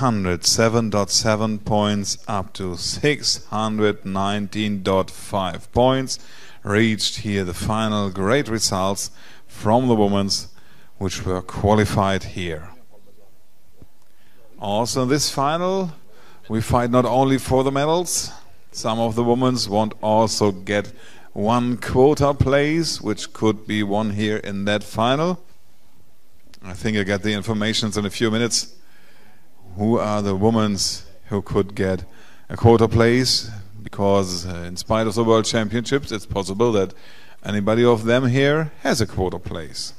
607.7 points up to 619.5 points. Reached here the final great results from the women's which were qualified here. Also in this final we fight not only for the medals. Some of the women's won't also get one quota place, which could be won here in that final. I think I get the information in a few minutes. Who are the women's who could get a quota place? Because in spite of the World Championships, it's possible that anybody of them here has a quota place.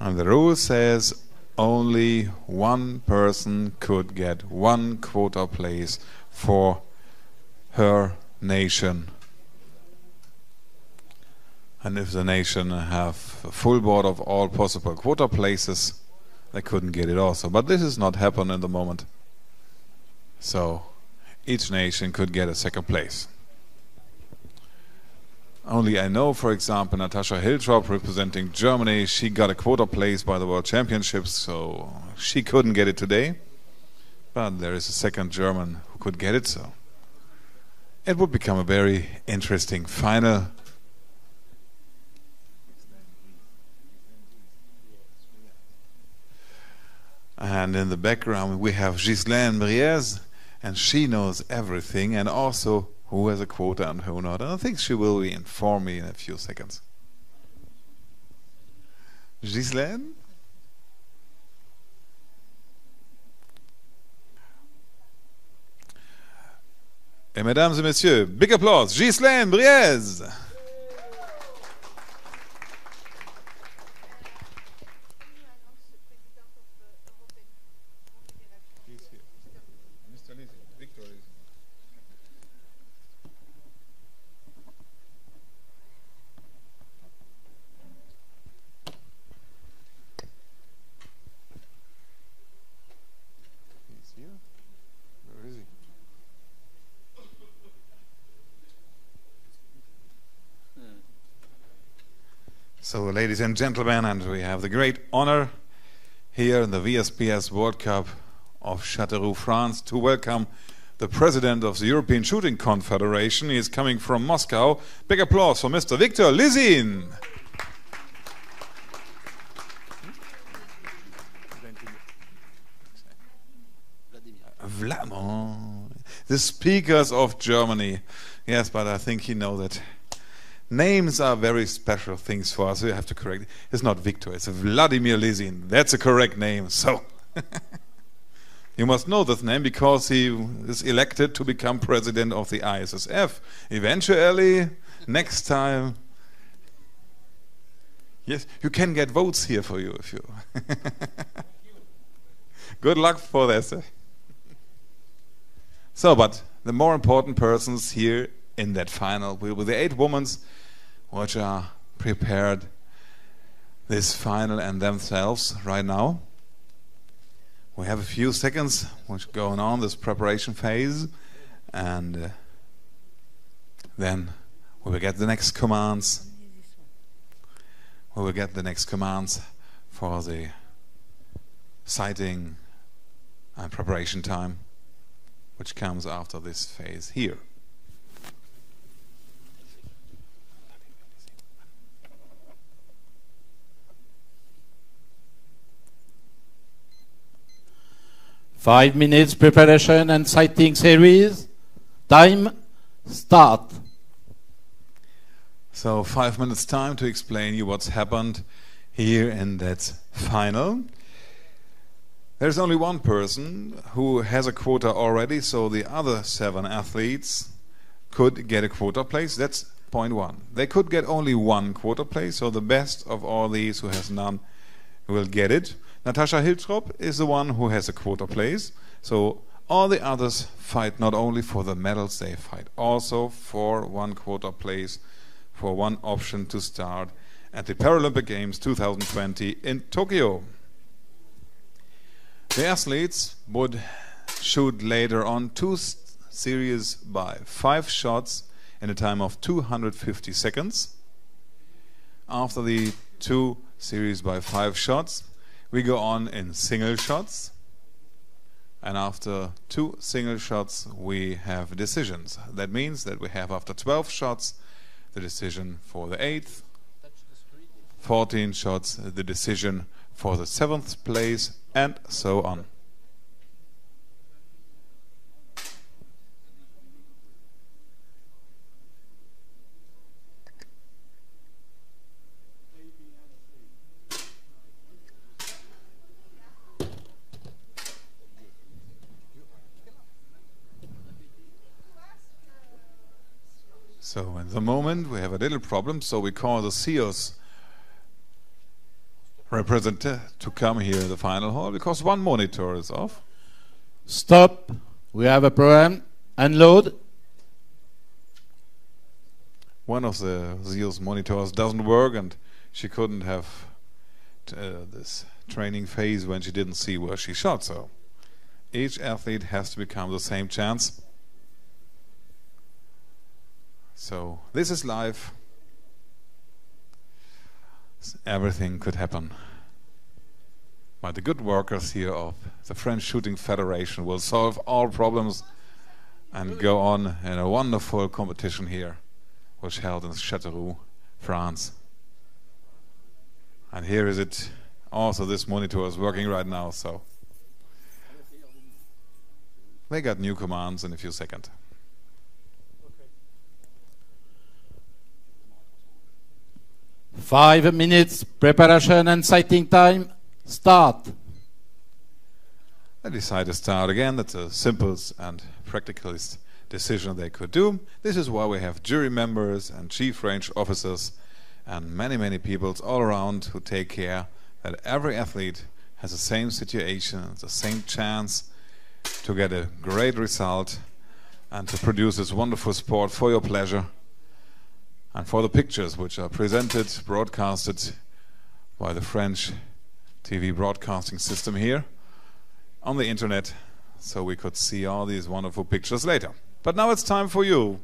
And the rule says only one person could get one quota place for her nation. And if the nation have a full board of all possible quota places, they couldn't get it also. But this is not happening at the moment. So each nation could get a second place. Only I know, for example, Natascha Hiltrop representing Germany, she got a quota place by the World Championships, so she couldn't get it today. But there is a second German who could get it, so it would become a very interesting final. And in the background we have Ghislaine Briez, and she knows everything, and also who has a quota and who not. And I think she will inform me in a few seconds. Ghislaine? Et mesdames et messieurs, big applause, Ghislaine Briez! So, ladies and gentlemen, and we have the great honor here in the VSPS World Cup of Chateauroux, France, to welcome the President of the European Shooting Confederation. He is coming from Moscow. Big applause for Mr. Victor Lizin. The speakers of Germany. Yes, but I think you know that names are very special things for us. We have to correct it. It's not Victor, it's Vladimir Lizin. That's a correct name. So you must know this name because he is elected to become president of the ISSF. Eventually, next time. Yes, you can get votes here for you if you. Good luck for this. So, but the more important persons here in that final will be the 8 women which are prepared this final and themselves right now. We have a few seconds which are going on this preparation phase, and then we will get the next commands. We will get the next commands for the sighting and preparation time, which comes after this phase here. Five minutes preparation and sighting series. Time, start. So 5 minutes time to explain you what's happened here in that final. There's only one person who has a quota already, so the other 7 athletes could get a quota place. That's point 1. They could get only one quota place, so the best of all these who has none will get it. Natascha Hiltrop is the one who has a quota place, so all the others fight not only for the medals, they fight also for one quota place, for one option to start at the Paralympic Games 2020 in Tokyo. The athletes would shoot later on 2 series by 5 shots in a time of 250 seconds. After the 2 series by 5 shots. We go on in single shots. And after 2 single shots, we have decisions. That means that we have, after 12 shots, the decision for the 8th. 14 shots, the decision for the 7th place, and so on. So in the moment we have a little problem, so we call the CEO's representative to come here in the final hall because one monitor is off. Stop. We have a problem. Unload. One of the CEO's monitors doesn't work, and she couldn't have this training phase when she didn't see where she shot. So each athlete has to become the same chance. So this is live. Everything could happen. But the good workers here of the French Shooting Federation will solve all problems and go on in a wonderful competition here, which held in Chateauroux, France. And here is it. Also, this monitor is working right now, so they got new commands in a few seconds. 5 minutes preparation and sighting time. Start. They decide to start again. That's the simplest and practicalist decision they could do. This is why we have jury members and chief range officers and many people all around who take care that every athlete has the same situation, the same chance to get a great result and to produce this wonderful sport for your pleasure. And for the pictures which are presented, broadcasted by the French TV broadcasting system here on the internet, so we could see all these wonderful pictures later. But now it's time for you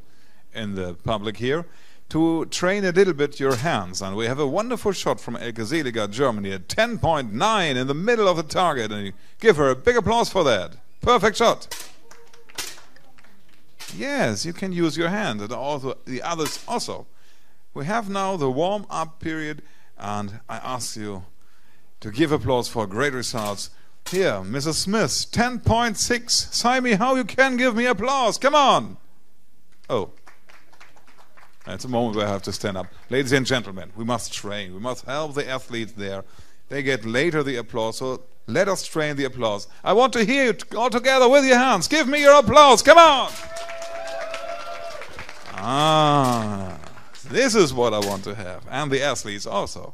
in the public here to train a little bit your hands. And we have a wonderful shot from Elke Seliger, Germany, at 10.9 in the middle of the target. And you give her a big applause for that. Perfect shot. Yes, you can use your hand, and also the others also. We have now the warm-up period, and I ask you to give applause for great results. Here, Mrs. Smith, 10.6. Sign me how you can give me applause. Come on. Oh, that's a moment where I have to stand up. Ladies and gentlemen, we must train. We must help the athletes there. They get later the applause, so let us train the applause. I want to hear you all together with your hands. Give me your applause. Come on. This is what I want to have, and the athletes also.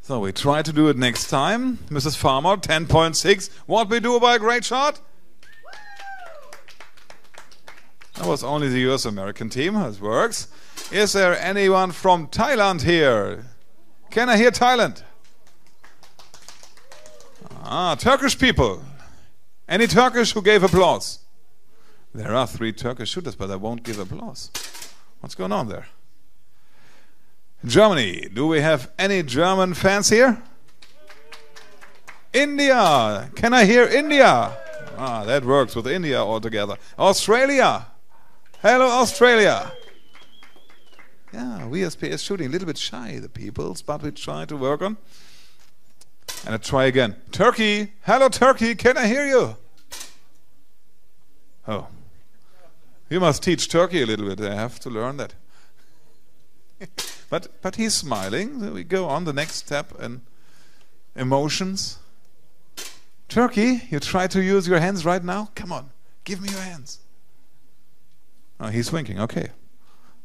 So we try to do it next time. Mrs. Farmer, 10.6. What we do by a great shot? That was only the US-American team. It works. Is there anyone from Thailand here? Can I hear Thailand? Turkish people. Any Turkish who gave applause? There are 3 Turkish shooters, but I won't give applause. What's going on there? Germany. Do we have any German fans here? India. Can I hear India? That works with India altogether. Australia. Hello, Australia. Yeah, we as PS Shooting, a little bit shy, the peoples, but we try to work on. And I try again. Turkey. Hello, Turkey. Can I hear you? Oh. You must teach Turkey a little bit. I have to learn that. But he's smiling. So we go on the next step in emotions. Turkey, you try to use your hands right now? Come on, give me your hands. Oh, he's winking, okay.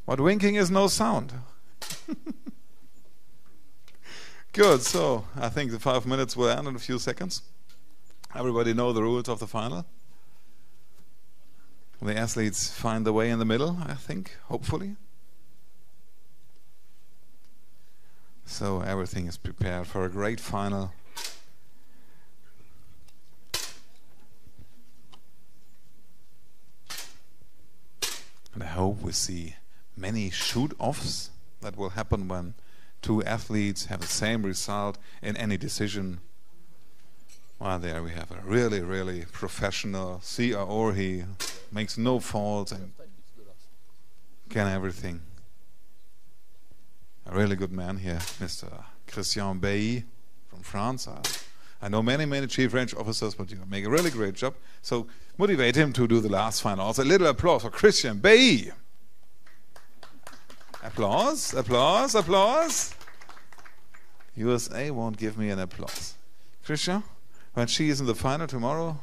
But winking is no sound. Good, so I think the 5 minutes will end in a few seconds. Everybody know the rules of the final? The athletes find the way in the middle, I think, hopefully. So everything is prepared for a great final. And I hope we see many shoot-offs that will happen when two athletes have the same result in any decision. Well, there we have a really, really professional CRO. He makes no faults and can everything. A really good man here, Mr. Christian Bay from France. I know many, many chief range officers, but you make a really great job. So motivate him to do the last final. Also, a little applause for Christian Bay. Applause, applause, applause. USA won't give me an applause. Christian, when she is in the final tomorrow.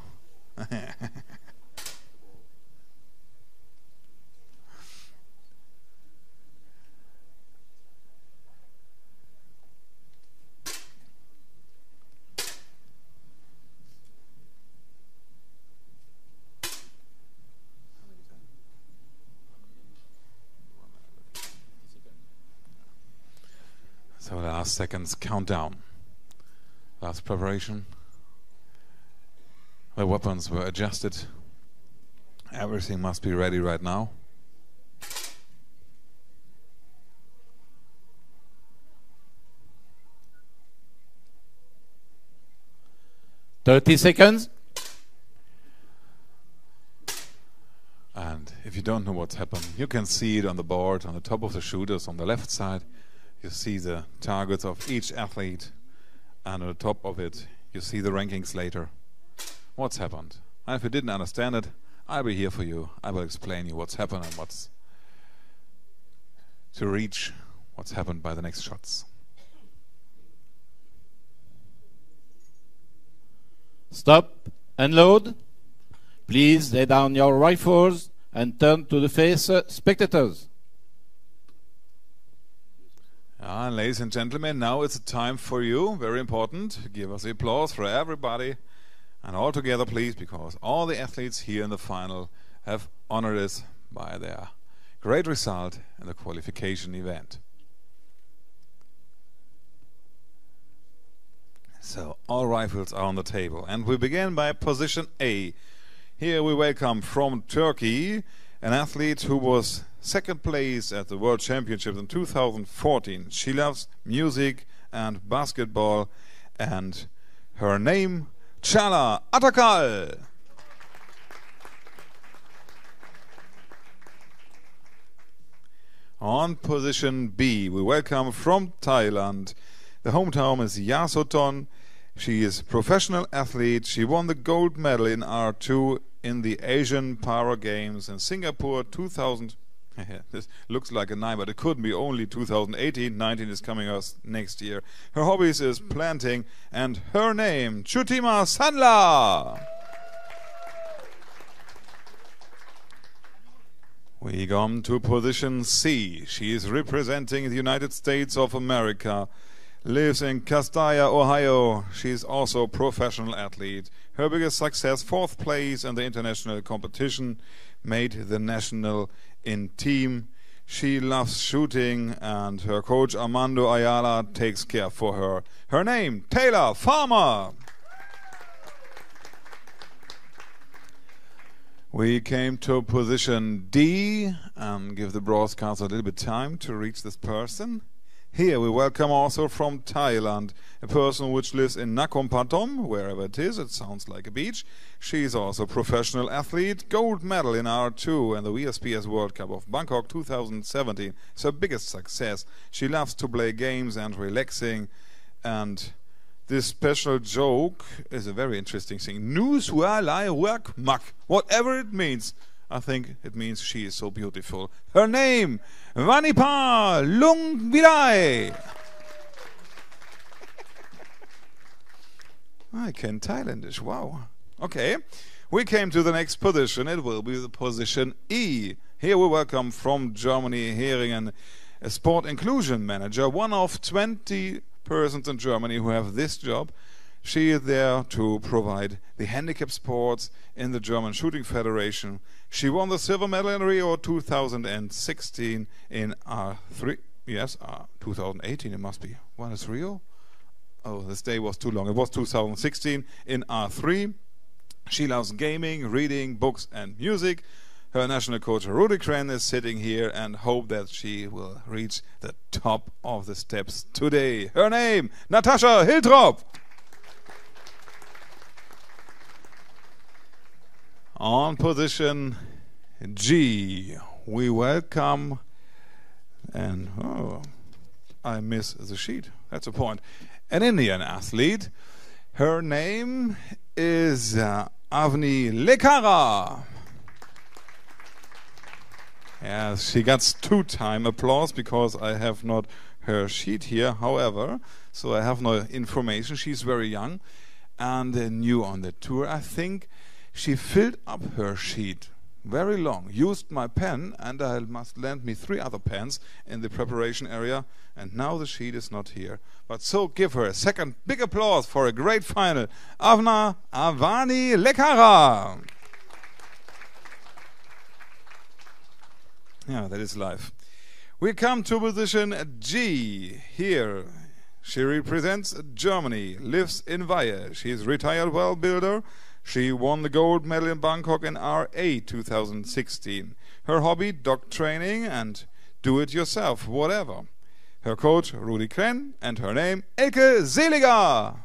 So last seconds countdown. Last preparation. The weapons were adjusted. Everything must be ready right now. "30 seconds. And if you don't know what's happened, you can see it on the board on the top of the shooters on the left side. You see the targets of each athlete, and on the top of it you see the rankings later. What's happened? And if you didn't understand it, I'll be here for you. I will explain you what's happened and what's to reach what's happened by the next shots. Stop and load. Please lay down your rifles and turn to the face spectators. Ladies and gentlemen, now it's time for you. Very important. Give us the applause for everybody. And all together, please, because all the athletes here in the final have honored us by their great result in the qualification event. So all rifles are on the table. And we begin by position A. Here we welcome from Turkey an athlete who was second place at the World Championships in 2014. She loves music and basketball, and her name, Chala Atakal. On position B, we welcome from Thailand. The hometown is Yasothon. She is a professional athlete. She won the gold medal in R2 in the Asian Para Games in Singapore 2000. This looks like a 9, but it couldn't be only 2018. 19 is coming us next year. Her hobbies is planting, and her name, Chutima Sanla. We come to position C. She is representing the United States of America. Lives in Castilla, Ohio. She is also a professional athlete. Her biggest success, 4th place in the international competition, made the national in team. She loves shooting, and her coach Armando Ayala takes care for her. Her name, Taylor Farmer. We came to position D and give the broadcast a little bit time to reach this person. Here we welcome also from Thailand a person which lives in Nakhon Pathom, wherever it is. It sounds like a beach. She is also a professional athlete, gold medal in R2 and the WSPS World Cup of Bangkok 2017. It's her biggest success. She loves to play games and relaxing, and this special joke is a very interesting thing. Nu sua lai work mak. Whatever it means, I think it means she is so beautiful. Her name, Vanipa Lungvirai. I can Thailandish, wow. Okay, we came to the next position. It will be the position E. Here we welcome from Germany, Heringen, a sport inclusion manager, one of 20 persons in Germany who have this job. She is there to provide the handicap sports in the German Shooting Federation. She won the silver medal in Rio 2016 in R3. Yes, 2018 it must be. When is Rio? Oh, this day was too long. It was 2016 in R3. She loves gaming, reading, books and music. Her national coach Rudy Kren is sitting here and hope that she will reach the top of the steps today. Her name, Natascha Hiltrop. On position G, we welcome, and I miss the sheet, that's a point, an Indian athlete. Her name is Avni Lekara. Yes, she gets two-time applause because I have not her sheet here, however, so I have no information. She's very young and new on the tour. I think she filled up her sheet very long, used my pen, and I must lend me 3 other pens in the preparation area, and now the sheet is not here. But so give her a second big applause for a great final. Avni Lekara. Yeah, that is life. We come to position G here. She represents Germany, lives in Weihe. She is retired well builder. She won the gold medal in Bangkok in RA 2016. Her hobby, dog training and do-it-yourself, whatever. Her coach, Rudy Kren, and her name, Elke Seliger.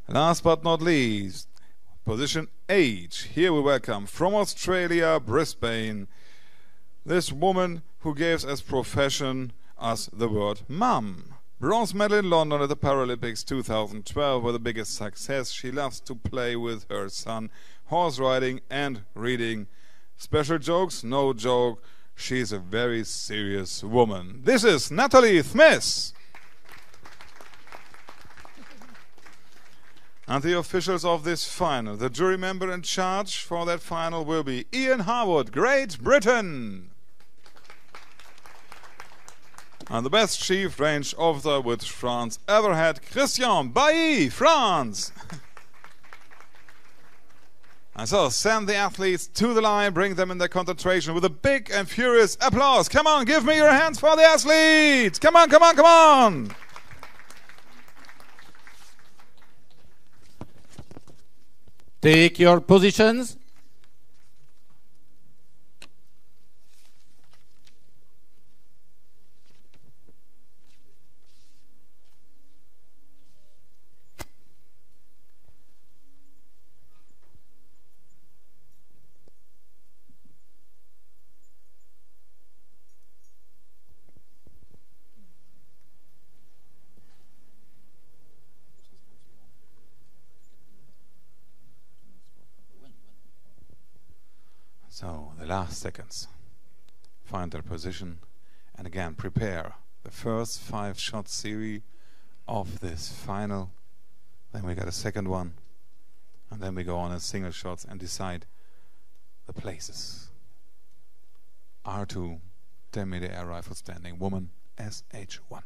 Last but not least, position H. Here we welcome from Australia, Brisbane, this woman who gives as profession us the word mum. Bronze medal in London at the Paralympics 2012 were the biggest success. She loves to play with her son, horse riding and reading. Special jokes? No joke. She's a very serious woman. This is Natalie Smith. And the officials of this final, the jury member in charge for that final will be Ian Harwood, Great Britain. And the best chief range officer which France ever had, Christian Bailly, France. And so send the athletes to the line, bring them in their concentration with a big and furious applause. Come on, give me your hands for the athletes. Come on, come on, come on. Take your positions. So, the last seconds. Find their position and again prepare the first 5-shot series of this final. Then we got a second one. And then we go on in single shots and decide the places. R2, 10-meter air rifle standing, woman, SH1.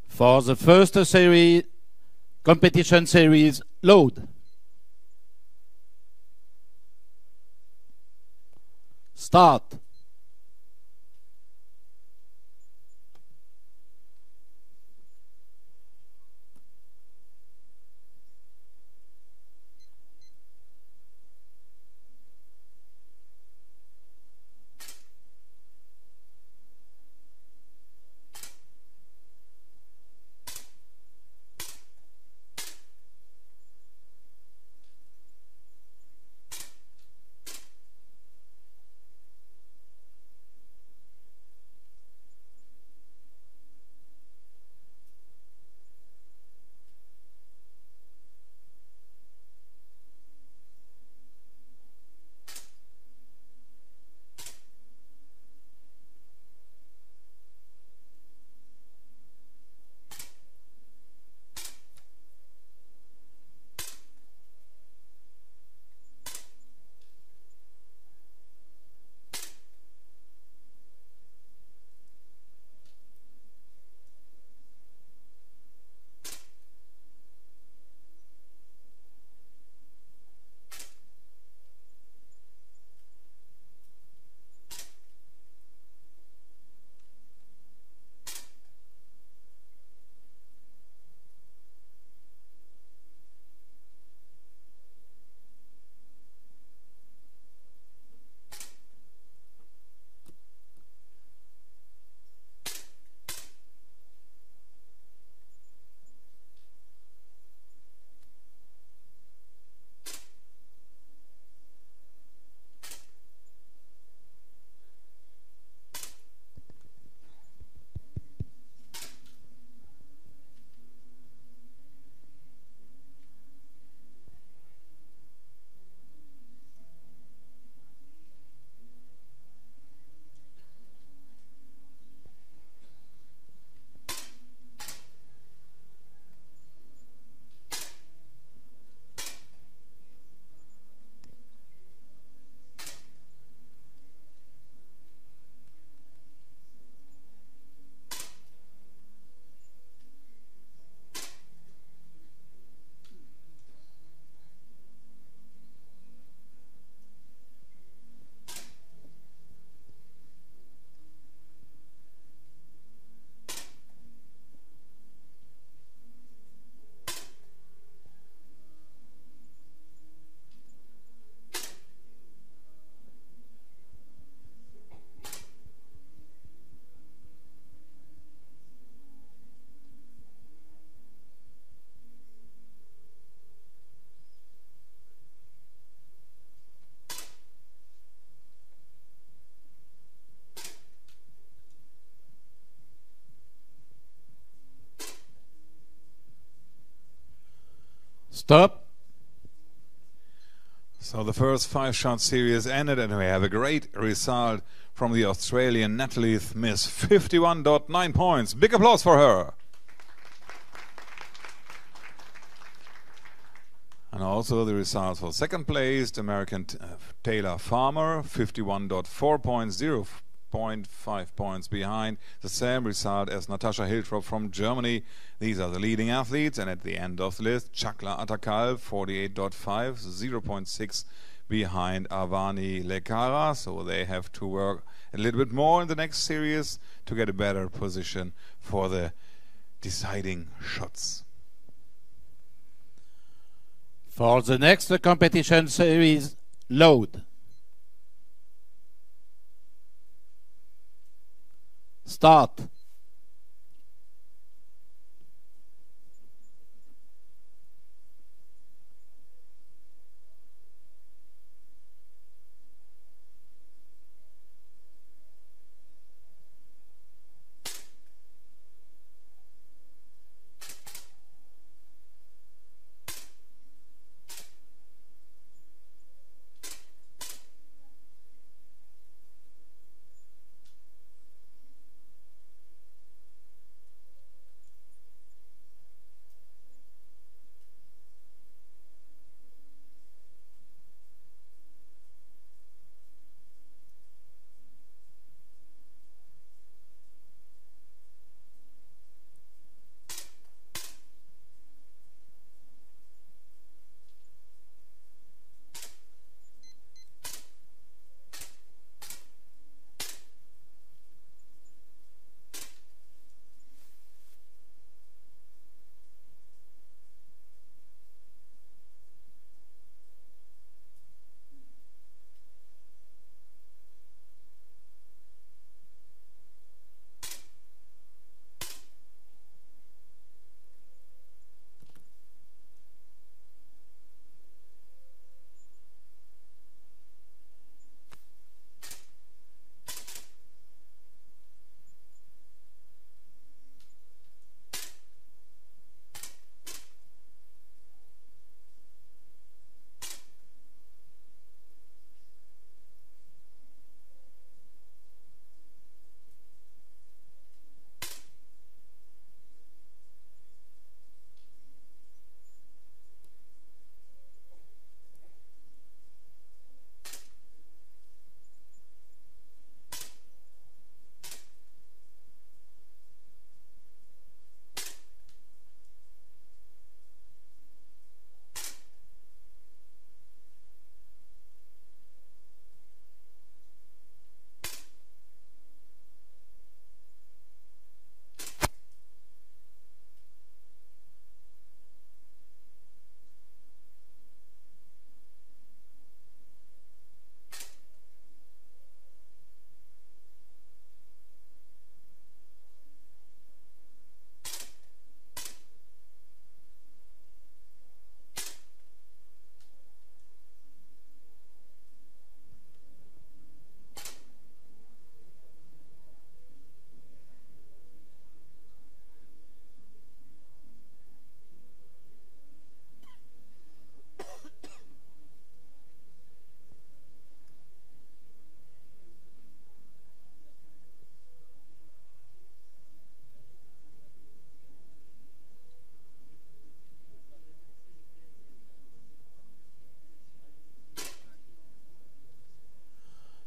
For the first series, competition series, load. Start. Stop. So the first 5-shot series ended, and we have a great result from the Australian Natalie Smith, 51.9 points. Big applause for her. And also the results for second place, the American Taylor Farmer, 51.4 points, 0.5 points behind. The same result as Natascha Hiltrop from Germany. These are the leading athletes. And at the end of the list, Chakla Atakal, 48.5, 0.6 behind Avani Lekara. So they have to work a little bit more in the next series to get a better position for the deciding shots. For the next competition series, load. Start.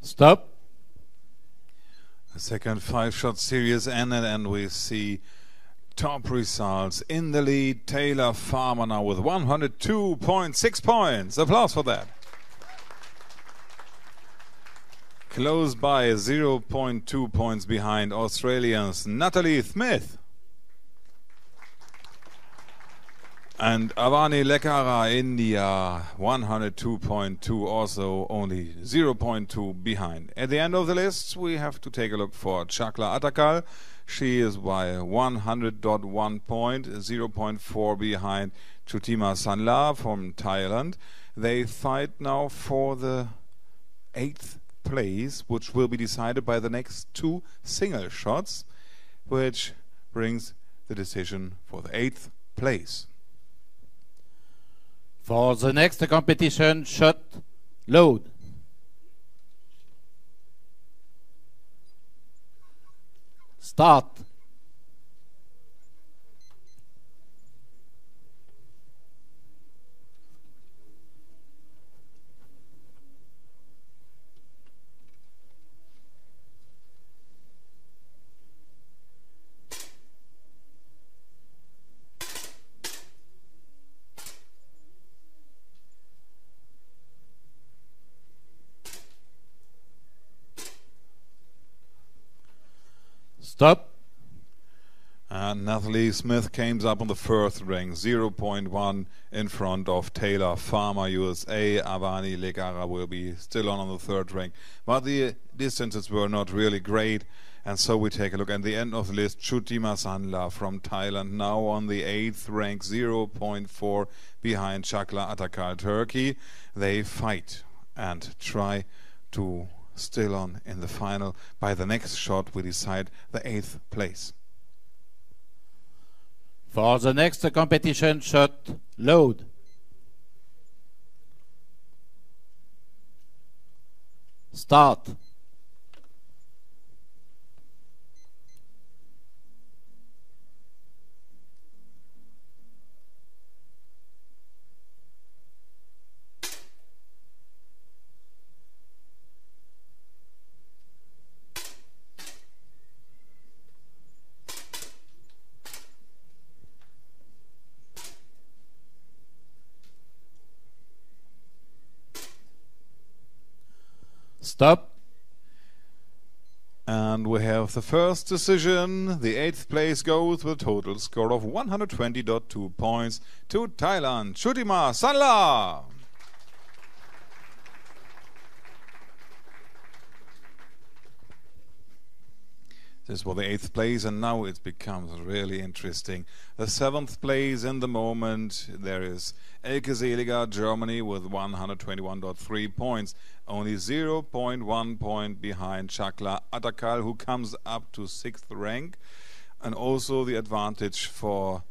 Stop. The second 5-shot series ended, and we see top results. In the lead, Taylor Farmer now with 102.6 points. Applause for that. Close by 0.2 points behind Australians Natalie Smith and Avani Lekara, India, 102.2, also only 0.2 behind. At the end of the list, we have to take a look for Chakla Atakal. She is by 100.1 point, 0.4 behind Chutima Sanla from Thailand. They fight now for the 8th place, which will be decided by the next 2 single shots, which brings the decision for the 8th place. For the next competition, shot, load. Start. Stop. And Natalie Smith comes up on the first ring, 0.1 in front of Taylor Farmer, USA. Avani Legara will be still on the third ring. But the distances were not really great. And so we take a look at the end of the list. Chutima Sanla from Thailand, now on the 8th rank, 0.4 behind Chakla Atakal, Turkey. They fight and try to still on in the final. By the next shot we decide the 8th place. For the next competition, shot, load. Start. Stop. And we have the first decision. The 8th place goes with a total score of 120.2 points to Thailand, Chutima Sanla. This was the 8th place, and now it becomes really interesting. The 7th place in the moment, there is Elke Seliger, Germany, with 121.3 points. Only 0.1 point behind Chakla Atakal, who comes up to 6th rank. And also the advantage for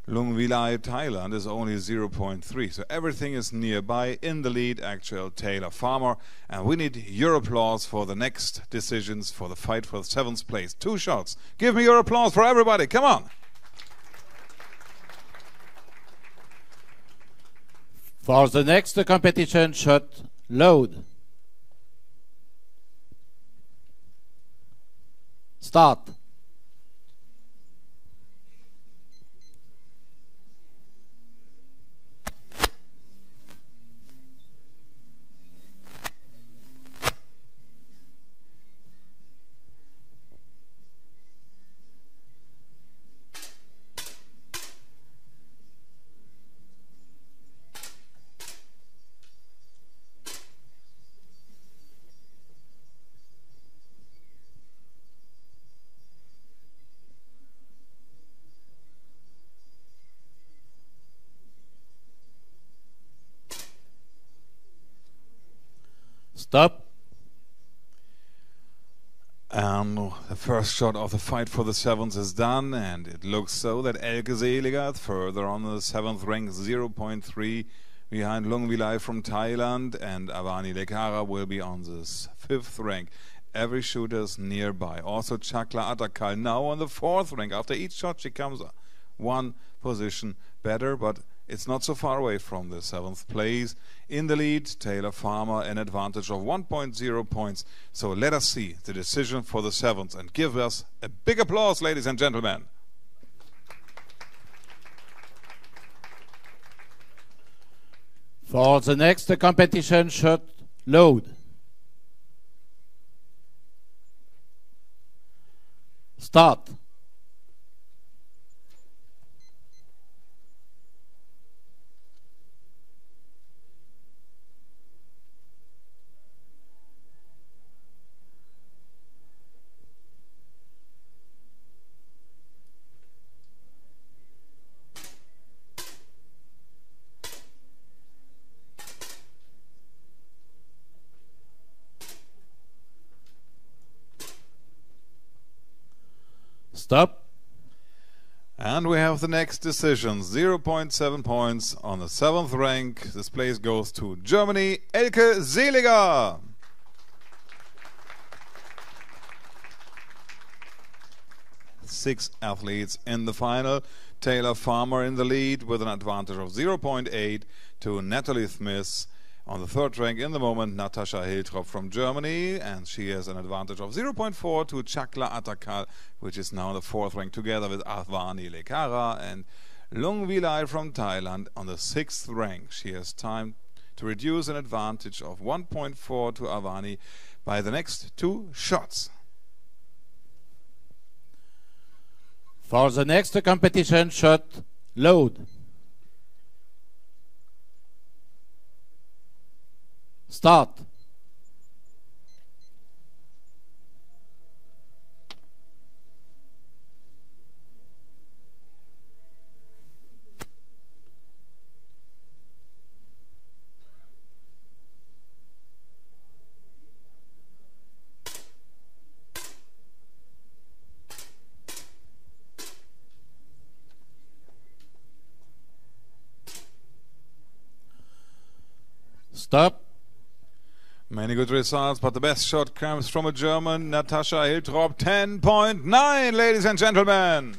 Lungvilai, Thailand, is only 0.3. So everything is nearby. In the lead, actual Taylor Farmer. And we need your applause for the next decisions for the fight for the 7th place. 2 shots. Give me your applause for everybody. Come on. For the next competition, shot, load. Start. Stop. And the first shot of the fight for the 7th is done, and it looks so that Elke Seliger, further on the 7th rank, 0.3 behind Lungvilai from Thailand, and Avani Lekara will be on the 5th rank. Every shooter's nearby. Also Chakla Atakal now on the 4th rank. After each shot she comes one position better, but it's not so far away from the 7th place. In the lead, Taylor Farmer, an advantage of 1.0 points. So let us see the decision for the 7th and give us a big applause, ladies and gentlemen. For the next competition, shot, load. Start. Stop. And we have the next decision, 0.7 points on the 7th rank. This place goes to Germany, Elke Seliger. Six athletes in the final. Taylor Farmer in the lead with an advantage of 0.8 to Natalie Smith. On the 3rd rank in the moment, Natascha Hiltrop from Germany, and she has an advantage of 0.4 to Chakla Atakal, which is now on the 4th rank, together with Avani Lekara and Lung Vilai from Thailand. On the 6th rank, she has time to reduce an advantage of 1.4 to Avani by the next 2 shots. For the next competition shot, load. Start. Stop. Many good results, but the best shot comes from a German, Natascha Hiltrop, 10.9, ladies and gentlemen.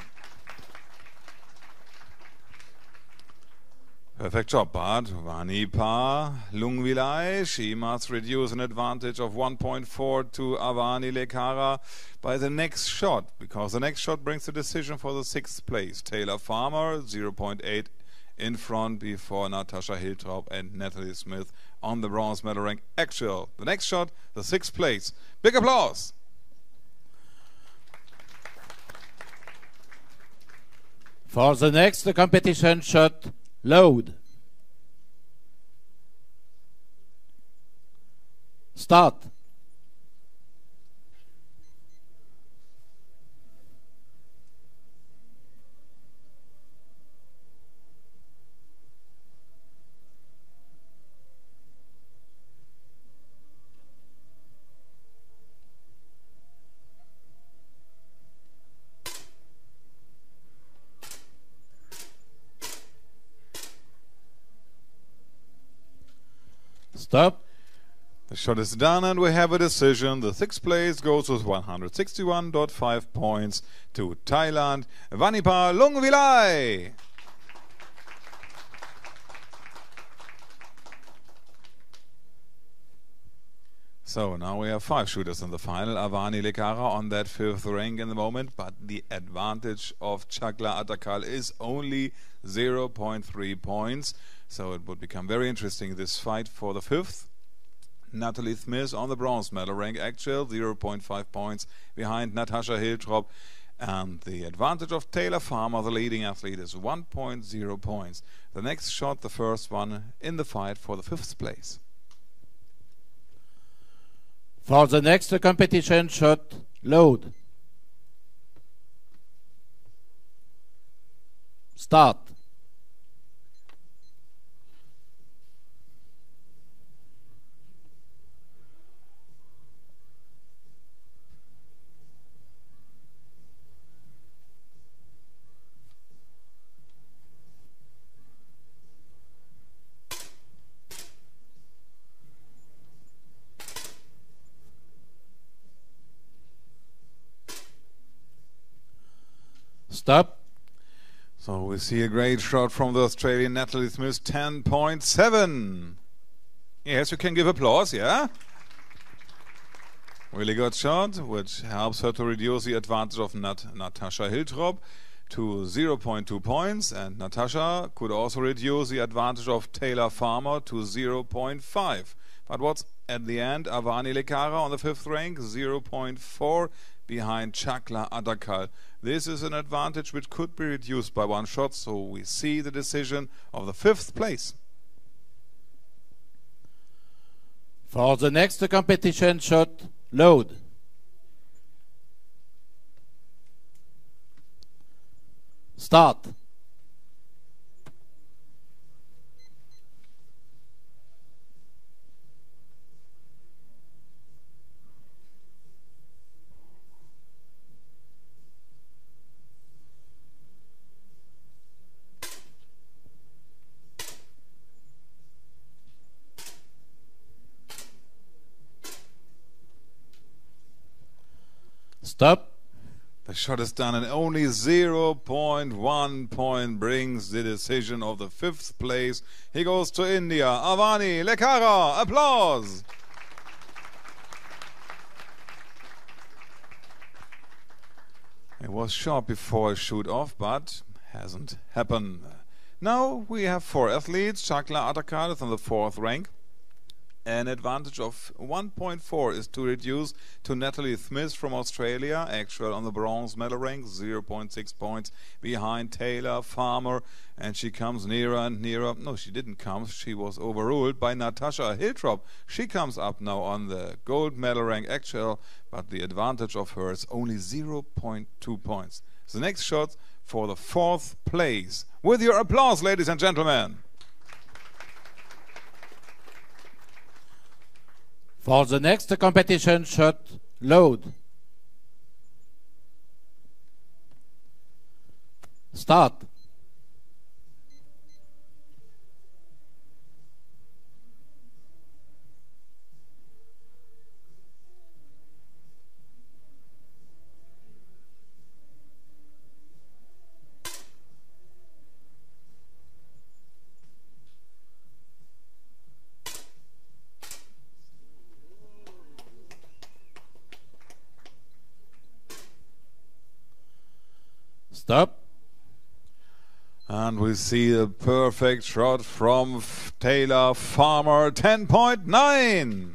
Perfect job, but Vanipa Lung Vilai, she must reduce an advantage of 1.4 to Avani Lekara by the next shot, because the next shot brings the decision for the 6th place. Taylor Farmer, 0.8 in front before Natascha Hiltrop and Natalie Smith on the bronze medal rank. Actual, the next shot, the 6th place. Big applause. For the next competition shot, load. Start. Stop. The shot is done and we have a decision. The 6th place goes with 161.5 points to Thailand, Vanipa Lung Vilai. So now we have 5 shooters in the final. Avani Lekara on that 5th rank in the moment, but the advantage of Chakla Atakal is only 0.3 points. So it would become very interesting, this fight for the 5th. Natalie Smith on the bronze medal rank, actual 0.5 points behind Natascha Hiltrop. And the advantage of Taylor Farmer, the leading athlete, is 1.0 points. The next shot, the first one in the fight for the 5th place. For the next competition shot, load. Start. Stop. So we see a great shot from the Australian Natalie Smith, 10.7. Yes, you can give applause, yeah? Really good shot, which helps her to reduce the advantage of Natascha Hiltrop to 0.2 points. And Natascha could also reduce the advantage of Taylor Farmer to 0.5. But what's at the end? Avani Lekara on the 5th rank, 0.4 behind Chakla Atakal. This is an advantage which could be reduced by 1 shot, so we see the decision of the 5th place. For the next competition shot, load. Start. Stop. The shot is done and only 0.1 point brings the decision of the 5th place. He goes to India. Avani Lekara. Applause. It was short before a shoot off, but hasn't happened. Now we have 4 athletes. Chakla Atakal is on the 4th rank. An advantage of 1.4 is to reduce to Natalie Smith from Australia, actual on the bronze medal rank, 0.6 points behind Taylor Farmer, and she comes nearer and nearer. No, she didn't come. She was overruled by Natasha Hiltrop. She comes up now on the gold medal rank actual, but the advantage of her is only 0.2 points. The next shot for the 4th place. With your applause, ladies and gentlemen. For the next competition shot, load. Start. Stop. And we see a perfect shot from Taylor Farmer, 10.9.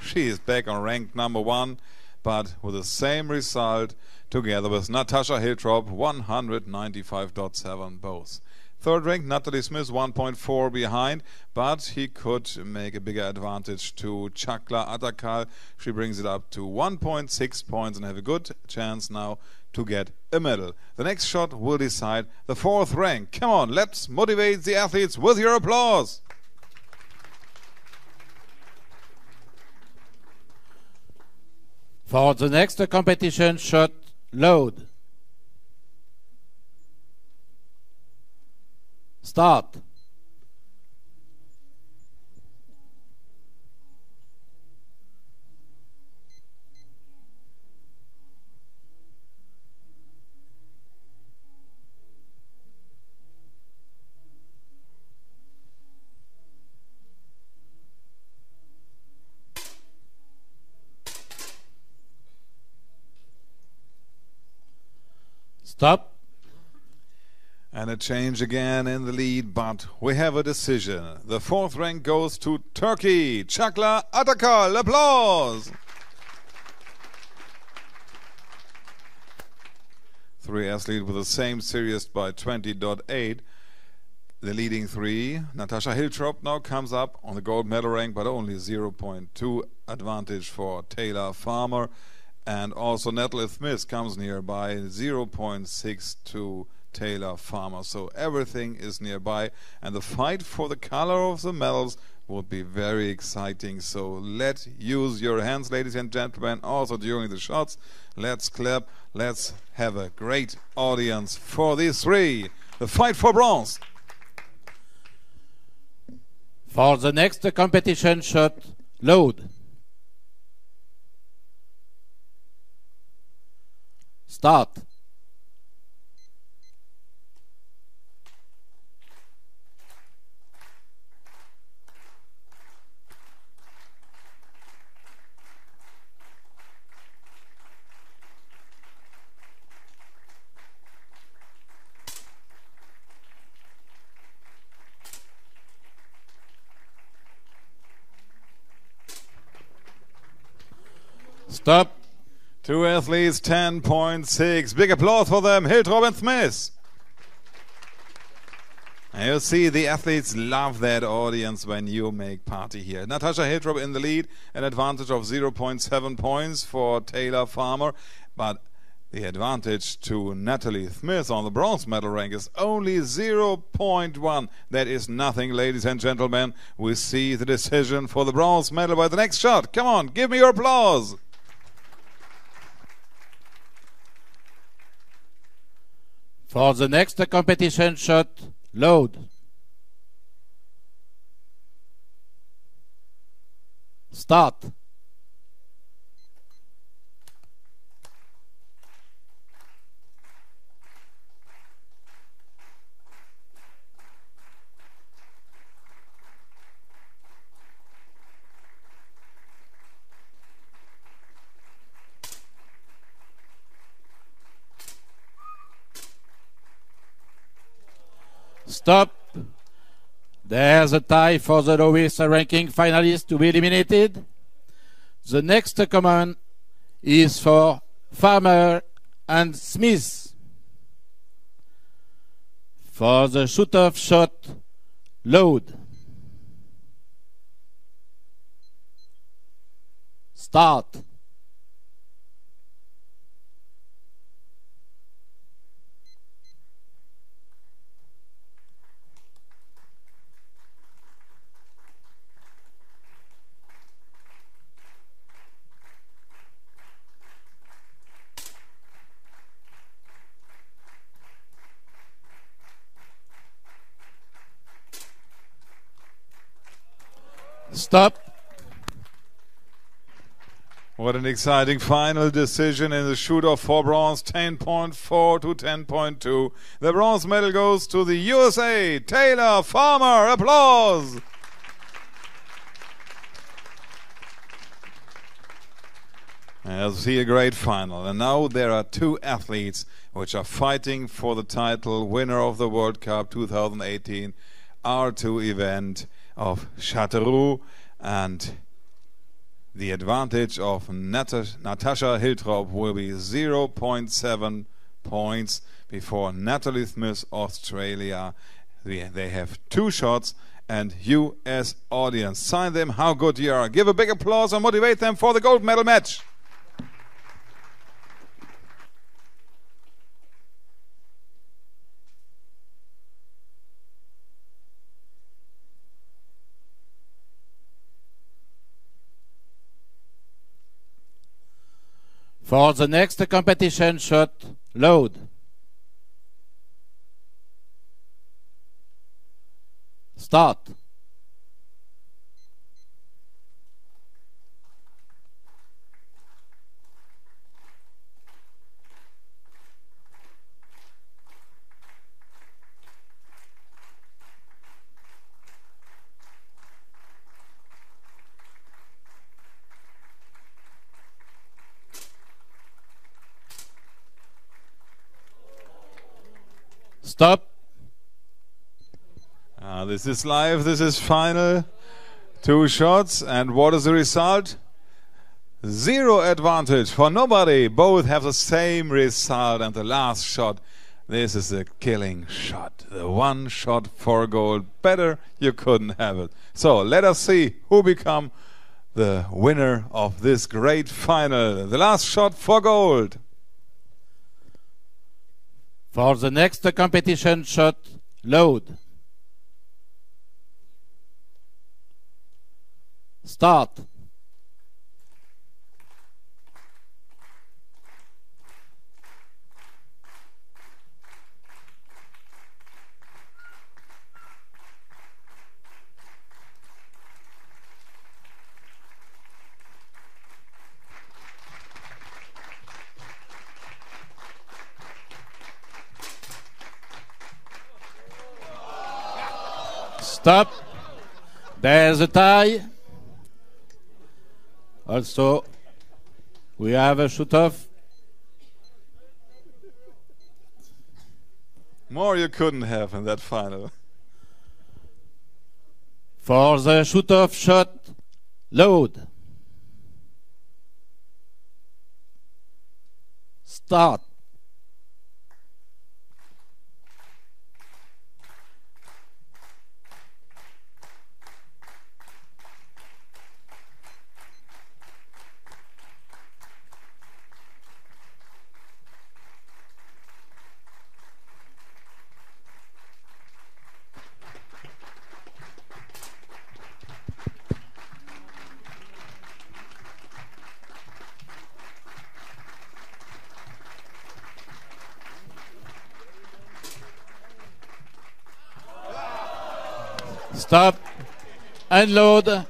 She is back on ranked number 1, but with the same result together with Natasha Hiltrop, 195.7 both. 3rd ranked Natalie Smith, 1.4 behind, but he could make a bigger advantage to Chakla Atakal. She brings it up to 1.6 points and have a good chance now to get a medal. The next shot will decide the 4th rank. Come on, let's motivate the athletes with your applause. For the next competition shot, load. Start. Stop. And a change again in the lead, but we have a decision. The 4th rank goes to Turkey. Chakla Atakal, applause! 3 athletes with the same series by 20.8. The leading 3, Natasha Hiltrop, now comes up on the gold medal rank, but only 0.2 advantage for Taylor Farmer. And also Natalie Smith comes nearby, 0.6 to Taylor Farmer. So everything is nearby, and the fight for the color of the medals would be very exciting. So let's use your hands, ladies and gentlemen, also during the shots. Let's clap. Let's have a great audience for these 3. The fight for bronze. For the next competition shot, load. Start. Stop. 2 athletes, 10.6. Big applause for them, Hiltrop and Smith. And you see the athletes love that audience when you make party here. Natasha Hiltrop in the lead, an advantage of 0.7 points for Taylor Farmer, but the advantage to Natalie Smith on the bronze medal rank is only 0.1. That is nothing, ladies and gentlemen. We see the decision for the bronze medal by the next shot. Come on, give me your applause. For the next competition shot, load. Start. Stop. There's a tie for the lowest ranking finalist to be eliminated. The next command is for Farmer and Smith. For the shoot-off shot, load. Start. Stop. What an exciting final decision in the shoot-off for bronze, 10.4 to 10.2. The bronze medal goes to the USA. Taylor Farmer, applause. As we see a great final. And now there are two athletes which are fighting for the title, winner of the World Cup 2018 R2 event of Chateauroux, and the advantage of Natasha Hiltrop will be 0.7 points before Natalie Smith, Australia. They have 2 shots, and you as audience, sign them how good you are. Give a big applause and motivate them for the gold medal match. For the next competition shot, load. Start. Stop. This is live, this is final. 2 shots, and what is the result? 0 advantage for nobody. Both have the same result, and the last shot, this is a killing shot. The 1 shot for gold. Better you couldn't have it. So let us see who become the winner of this great final. The last shot for gold. For the next competition shot, load. Start. Stop. There's a tie. Also, we have a shoot-off. More you couldn't have in that final. For the shoot-off shot, load. Start. Stop. Unload.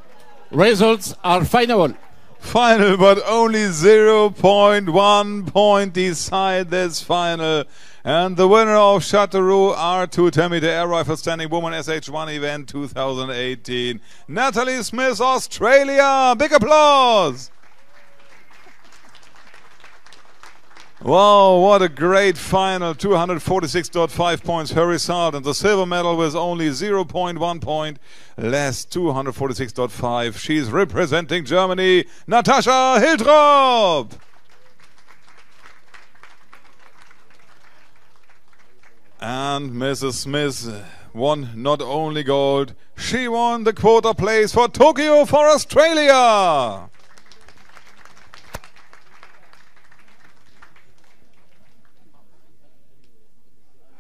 Results are final. Final, but only 0.1 point decide this final. And the winner of Chateauroux R2 10-meter air rifle standing woman SH1 event 2018, Natalie Smith, Australia. Big applause. Wow, what a great final. 246.5 points her result, and the silver medal with only 0.1 point less, 246.5. She's representing Germany, Natascha Hiltrop. And Mrs. Smith won not only gold, she won the quota place for Tokyo for Australia.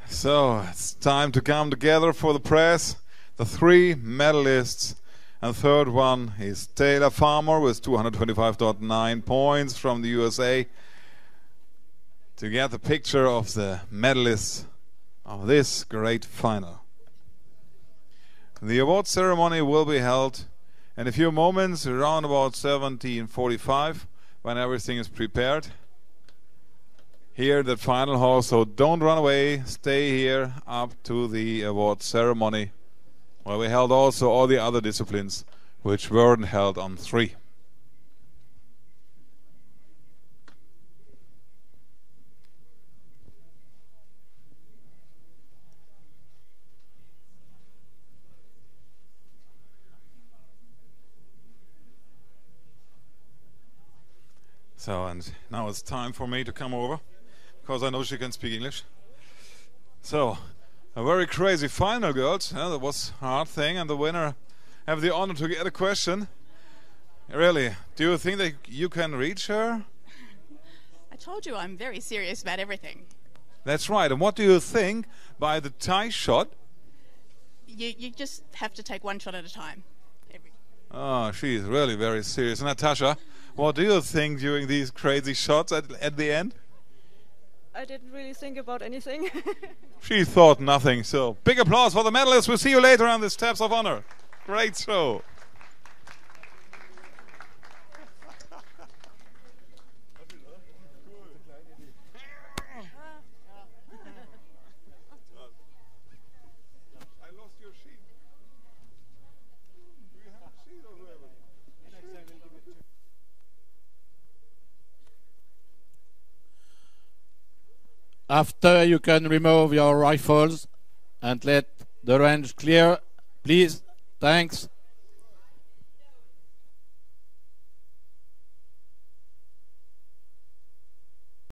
So it's time to come together for the press. The three medalists, and the third one is Taylor Farmer with 225.9 points from the USA, to get the picture of the medalists of this great final. The award ceremony will be held in a few moments, around about 17:45, when everything is prepared. Here at the final hall, so don't run away, stay here up to the award ceremony, where we held also all the other disciplines which weren't held on 3. So, and now it's time for me to come over, because I know she can speak English. So, a very crazy final, girls. That was a hard thing, and the winner have the honor to get a question. Really, do you think that you can reach her? I told you I'm very serious about everything. That's right. And what do you think by the tie shot? You just have to take one shot at a time. Oh, she's really very serious. Natascha, what do you think during these crazy shots at the end? I didn't really think about anything. She thought nothing. So big applause for the medalists. We'll see you later on the steps of honor. Great show. I lost your sheet. Do you have a sheet or whoever? After you can remove your rifles and let the range clear, please. Thanks.